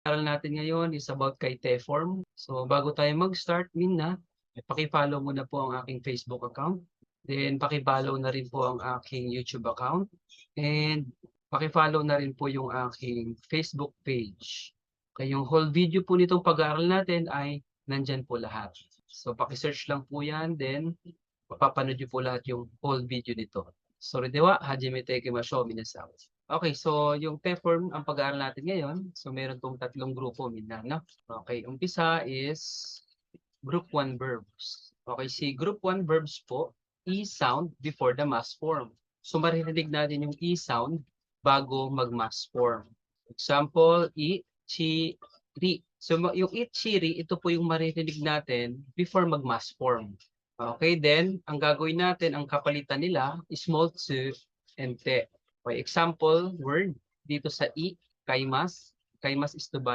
Aral natin ngayon is about kay Teform. So bago tayo mag-start, Mina, paki-follow mo na po ang aking Facebook account. Then paki-follow na rin po ang aking YouTube account. And paki-follow na rin po yung aking Facebook page. Kaya yung whole video po nitong pag-aaral natin ay nandyan po lahat. So paki-search lang po yan, then mapapanood niyo po lahat yung whole video nito. Soridewa, hajime tekimashou minasan. Okay, so yung T-form ang pag-aaral natin ngayon. So meron tong tatlong grupo, Mina, no? Okay, umpisa is group 1 verbs. Okay, si group 1 verbs po, E sound before the mass form. So maririnig natin yung E sound bago mag-mass form. Example, I, chi, ri. So yung I, chi, ri, ito po yung maririnig natin before mag-mass form. Okay, then ang gagawin natin, ang kapalitan nila, small tsu and te. Okay, example word dito sa I, kaimas. Kaimas is to buy.